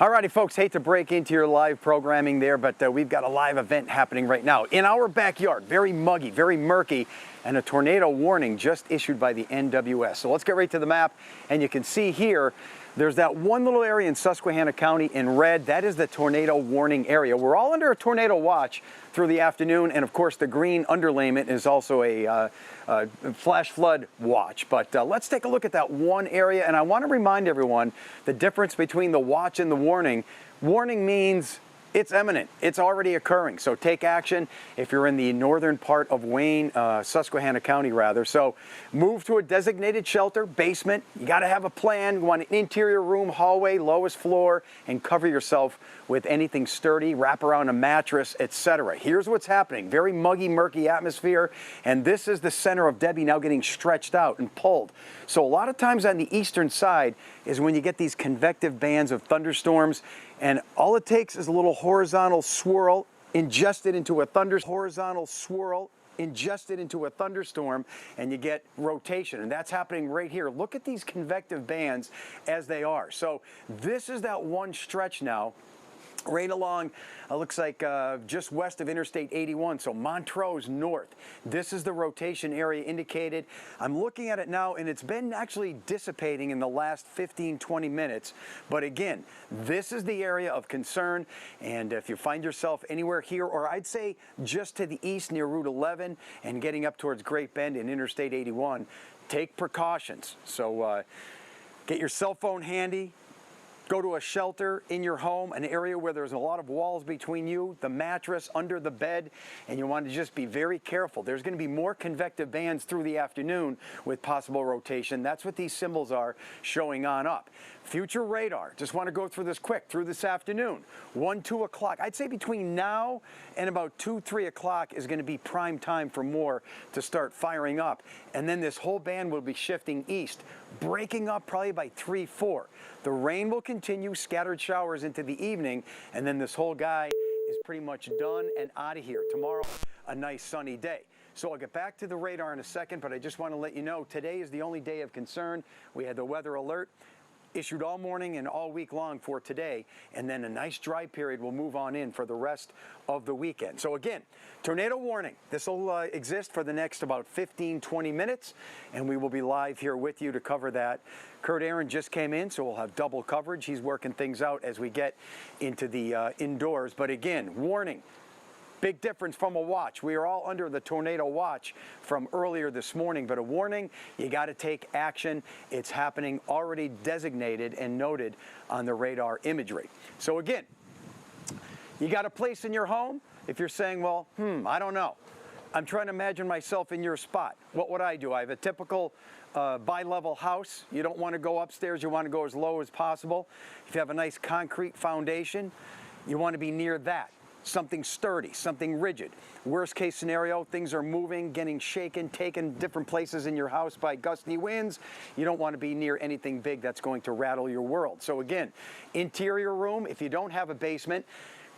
Alrighty, folks, hate to break into your live programming there, but we've got a live event happening right now in our backyard. Very muggy, very murky, and a tornado warning just issued by the NWS. So let's get right to the map, and you can see here, there's that one little area in Susquehanna County in red. That is the tornado warning area. We're all under a tornado watch through the afternoon, and of course the green underlayment is also a flash flood watch. But let's take a look at that one area, and I want to remind everyone the difference between the watch and the warning. Warning means it's imminent. It's already occurring. So take action if you're in the northern part of Wayne, Susquehanna County rather. So move to a designated shelter, basement. You got to have a plan. You want an interior room, hallway, lowest floor, and cover yourself with anything sturdy, wrap around a mattress, etc. Here's what's happening. Very muggy, murky atmosphere. And this is the center of Debbie now getting stretched out and pulled. So a lot of times on the eastern side is when you get these convective bands of thunderstorms. And all it takes is a little horizontal swirl ingested into a thunderstorm, and you get rotation. And that's happening right here. Look at these convective bands as they are. So this is that one stretch now, right along, looks like just west of Interstate 81, so Montrose north. This is the rotation area indicated. I'm looking at it now, and it's been actually dissipating in the last 15-20 minutes. But again, this is the area of concern, and if you find yourself anywhere here, or I'd say just to the east near Route 11 and getting up towards Great Bend and Interstate 81, take precautions. So get your cell phone handy. Go to a shelter in your home, an area where there's a lot of walls between you, the mattress, under the bed, and you want to just be very careful. There's going to be more convective bands through the afternoon with possible rotation. That's what these symbols are showing on up. Future radar, just want to go through this quick, through this afternoon, 1, 2 o'clock. I'd say between now and about 2, 3 o'clock is going to be prime time for more to start firing up. And then this whole band will be shifting east, breaking up probably by 3, 4. The rain will continue, scattered showers into the evening, and then this whole guy is pretty much done and out of here. Tomorrow, a nice sunny day. So I'll get back to the radar in a second, but I just want to let you know today is the only day of concern. We had the weather alert issued all morning and all week long for today, and then a nice dry period will move on in for the rest of the weekend. So again, tornado warning. This will exist for the next about 15-20 minutes, and we will be live here with you to cover that. Kurt Aaron just came in, so we'll have double coverage. He's working things out as we get into the indoors. But again, warning. Big difference from a watch. We are all under the tornado watch from earlier this morning, but a warning, you got to take action. It's happening, already designated and noted on the radar imagery. So again, you got a place in your home? If you're saying, well, I don't know. I'm trying to imagine myself in your spot. What would I do? I have a typical bi-level house. You don't want to go upstairs. You want to go as low as possible. If you have a nice concrete foundation, you want to be near that. Something sturdy, something rigid. Worst case scenario, things are moving, getting shaken, taken different places in your house by gusty winds. You don't want to be near anything big that's going to rattle your world. So again, interior room, if you don't have a basement,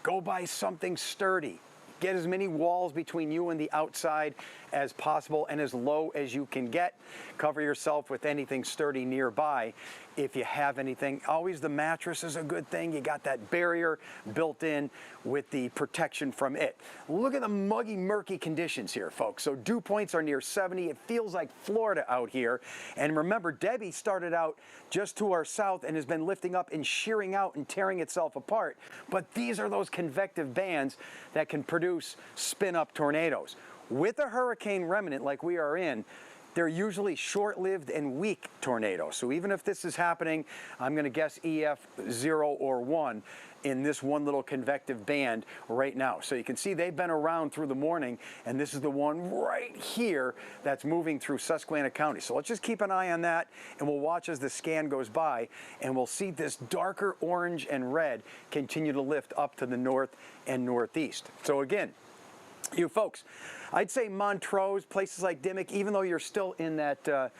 go buy something sturdy. Get as many walls between you and the outside as possible and as low as you can get. Cover yourself with anything sturdy nearby. If you have anything, always the mattress is a good thing. You got that barrier built in with the protection from it. Look at the muggy, murky conditions here, folks. So dew points are near 70. It feels like Florida out here. And remember, Debbie started out just to our south and has been lifting up and shearing out and tearing itself apart. But these are those convective bands that can produce spin-up tornadoes. With a hurricane remnant like we are in, they're usually short-lived and weak tornadoes. So even if this is happening, I'm going to guess EF 0 or 1 in this one little convective band right now. So you can see they've been around through the morning, and this is the one right here that's moving through Susquehanna County. So let's just keep an eye on that, and we'll watch as the scan goes by, and we'll see this darker orange and red continue to lift up to the north and northeast. So again, you folks, I'd say Montrose, places like Dimmock, even though you're still in that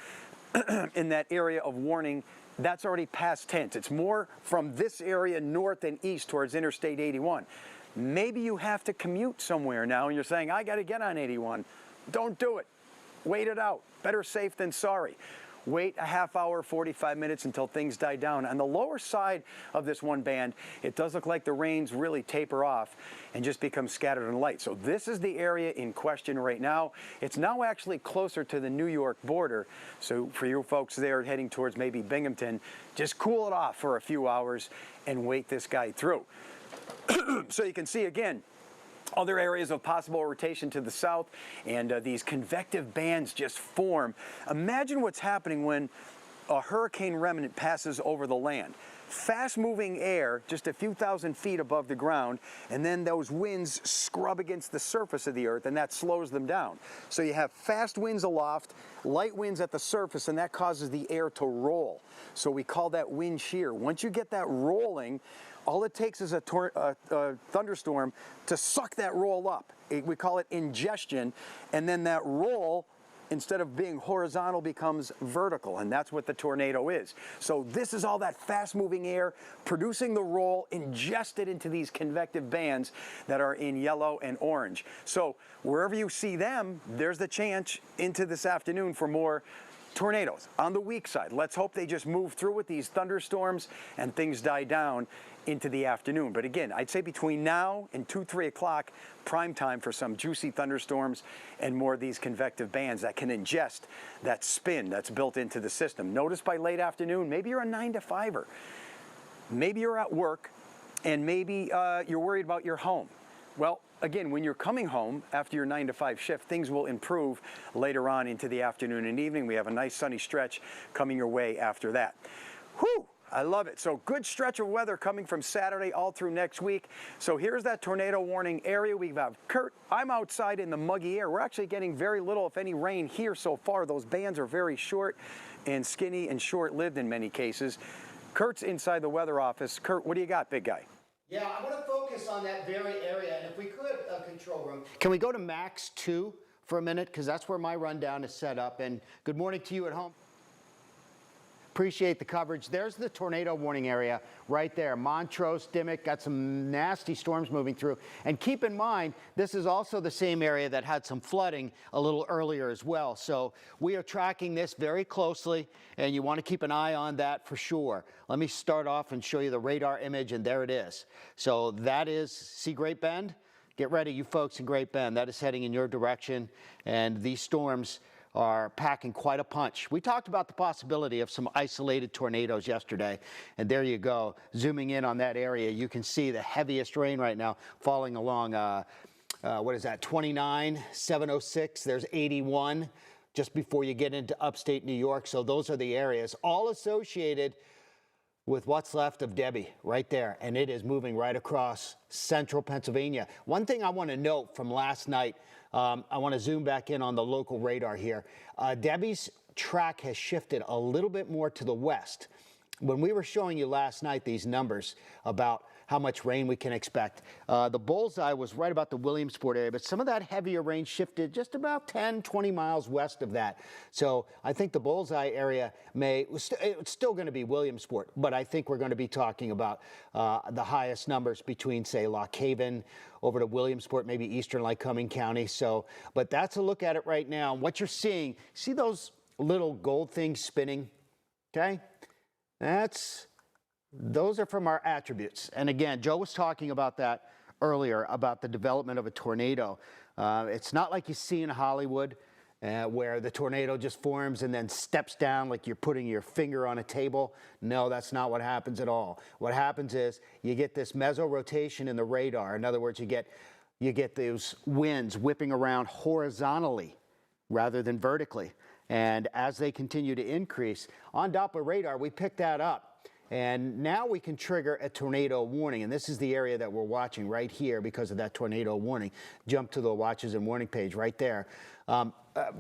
in that area of warning, that's already past tense. It's more from this area north and east towards Interstate 81. Maybe you have to commute somewhere now and you're saying, I got to get on 81. Don't do it. Wait it out. Better safe than sorry. wait a half hour, 45 minutes until things die down. On the lower side of this one band, it does look like the rains really taper off and just become scattered and light. So this is the area in question right now. It's now actually closer to the New York border. So for you folks there heading towards maybe Binghamton, just cool it off for a few hours and wait this guy through. So you can see again, other areas of possible rotation to the south, and these convective bands just form. Imagine what's happening when a hurricane remnant passes over the land. Fast-moving air just a few thousand feet above the ground, and then those winds scrub against the surface of the earth, and that slows them down. So you have fast winds aloft, light winds at the surface, and that causes the air to roll. So we call that wind shear. Once you get that rolling, all it takes is a thunderstorm to suck that roll up. We call it ingestion, and then that roll, instead of being horizontal, becomes vertical, and that's what the tornado is. So this is all that fast-moving air producing the roll ingested into these convective bands that are in yellow and orange. So wherever you see them, there's the chance into this afternoon for more tornadoes. On the weak side, let's hope they just move through with these thunderstorms and things die down into the afternoon. But again, I'd say between now and 2, 3 o'clock, prime time for some juicy thunderstorms and more of these convective bands that can ingest that spin that's built into the system. Notice by late afternoon, maybe you're a 9 to 5er. Maybe you're at work and maybe you're worried about your home. Well, again, when you're coming home after your 9 to 5 shift, things will improve later on into the afternoon and evening. We have a nice sunny stretch coming your way after that. Whew! I love it. So good stretch of weather coming from Saturday all through next week. So here's that tornado warning area. We have Kurt. I'm outside in the muggy air. We're actually getting very little, if any, rain here so far. Those bands are very short and skinny and short-lived in many cases. Kurt's inside the weather office. Kurt, what do you got, big guy? Yeah, I want to focus on that very area, and if we could, control room. Can we go to max 2 for a minute, because that's where my rundown is set up, and good morning to you at home. Appreciate the coverage. There's the tornado warning area right there. Montrose, Dimmick, got some nasty storms moving through. And keep in mind, this is also the same area that had some flooding a little earlier as well. So we are tracking this very closely, and you want to keep an eye on that for sure. Let me start off and show you the radar image, and there it is. So that is, see Great Bend? Get ready, you folks in Great Bend. That is heading in your direction, and these storms are packing quite a punch. We talked about the possibility of some isolated tornadoes yesterday, and there you go. Zooming in on that area, you can see the heaviest rain right now falling along, what is that, 29, 706, there's 81, just before you get into upstate New York. So those are the areas, all associated with what's left of Debbie right there, and it is moving right across central Pennsylvania. One thing I want to note from last night, I want to zoom back in on the local radar here. Debbie's track has shifted a little bit more to the west. When we were showing you last night these numbers about how much rain we can expect, the bullseye was right about the Williamsport area, but some of that heavier rain shifted just about 10, 20 miles west of that. So I think the bullseye area it's still going to be Williamsport, but I think we're going to be talking about the highest numbers between, say, Lock Haven over to Williamsport, maybe eastern Lycoming County. So, but that's a look at it right now. What you're seeing, see those little gold things spinning? Okay, those are from our attributes. And again, Joe was talking about that earlier, about the development of a tornado. It's not like you see in Hollywood where the tornado just forms and then steps down like you're putting your finger on a table. No, that's not what happens at all. What happens is you get this mesorotation in the radar. In other words, you get those winds whipping around horizontally rather than vertically. And as they continue to increase, on Doppler radar, we pick that up. And now we can trigger a tornado warning. And this is the area that we're watching right here because of that tornado warning. Jump to the watches and warning page right there.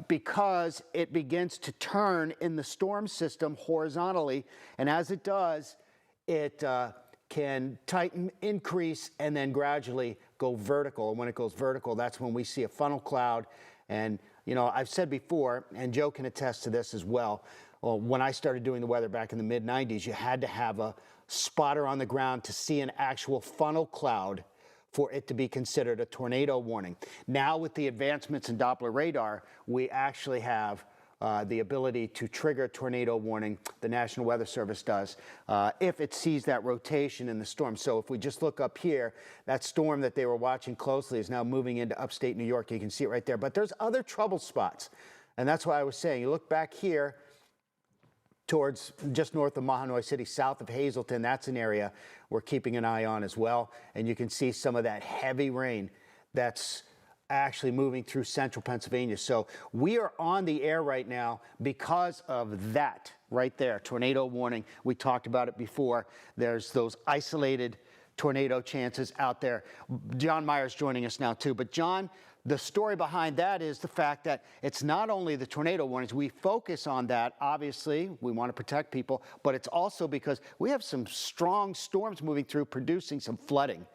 Because it begins to turn in the storm system horizontally. And as it does, it can tighten, increase, and then gradually go vertical. And when it goes vertical, that's when we see a funnel cloud. And, you know, I've said before, and Joe can attest to this as well, when I started doing the weather back in the mid-90s, you had to have a spotter on the ground to see an actual funnel cloud for it to be considered a tornado warning. Now with the advancements in Doppler radar, we actually have the ability to trigger a tornado warning, the National Weather Service does, if it sees that rotation in the storm. So if we just look up here, that storm that they were watching closely is now moving into upstate New York. You can see it right there. But there's other trouble spots. And that's why I was saying, you look back here towards just north of Mahanoy City, south of Hazleton, that's an area we're keeping an eye on as well. And you can see some of that heavy rain that's actually moving through central Pennsylvania. So we are on the air right now because of that right there, tornado warning. We talked about it before. There's those isolated tornado chances out there. John Meyer's joining us now too. But John, the story behind that is the fact that it's not only the tornado warnings. We focus on that. Obviously, we want to protect people, but it's also because we have some strong storms moving through, producing some flooding.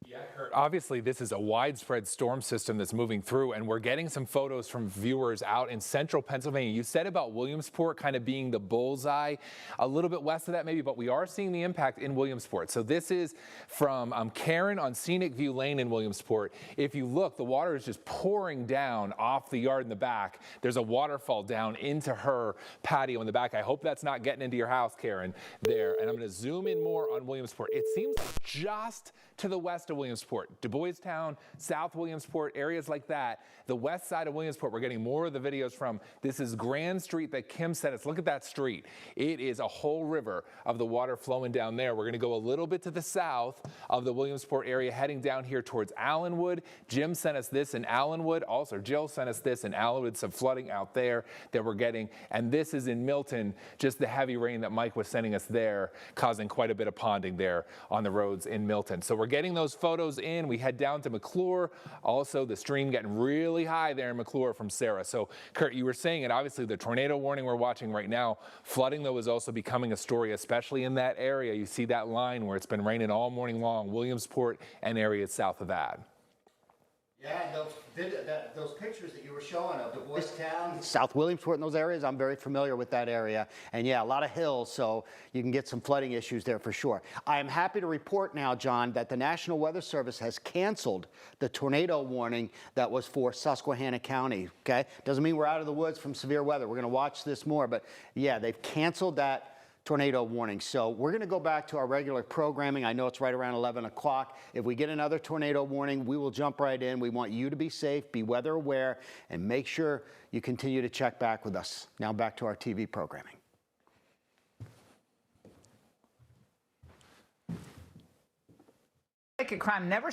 Yeah, Kurt, obviously this is a widespread storm system that's moving through, and we're getting some photos from viewers out in central Pennsylvania. You said about Williamsport kind of being the bullseye, a little bit west of that maybe, but we are seeing the impact in Williamsport. So this is from Karen on Scenic View Lane in Williamsport. If you look, the water is just pouring down off the yard in the back. There's a waterfall down into her patio in the back. I hope that's not getting into your house, Karen, there. And I'm going to zoom in more on Williamsport. It seems like just to the west of Williamsport, Du Bois Town, South Williamsport, areas like that. The west side of Williamsport, we're getting more of the videos from. This is Grand Street that Kim sent us. Look at that street. It is a whole river of the water flowing down there. We're going to go a little bit to the south of the Williamsport area, heading down here towards Allenwood. Jim sent us this in Allenwood. Also, Jill sent us this in Allenwood, some flooding out there that we're getting. And this is in Milton, just the heavy rain that Mike was sending us there, causing quite a bit of ponding there on the roads in Milton. So we're getting those photos in. We head down to McClure. Also, the stream getting really high there in McClure from Sarah. So, Kurt, you were saying it. Obviously, the tornado warning we're watching right now, flooding, though, is also becoming a story, especially in that area. You see that line where it's been raining all morning long, Williamsport and areas south of that. Yeah, those pictures that you were showing of Du Bois Town, South Williamsport, and those areas, I'm very familiar with that area. And yeah, a lot of hills, so you can get some flooding issues there for sure. I am happy to report now, John, that the National Weather Service has canceled the tornado warning that was for Susquehanna County, okay? Doesn't mean we're out of the woods from severe weather. We're going to watch this more, but yeah, they've canceled that tornado warning. So we're going to go back to our regular programming. I know it's right around 11 o'clock. If we get another tornado warning, we will jump right in. We want you to be safe, be weather aware, and make sure you continue to check back with us. Now back to our TV programming. A crime never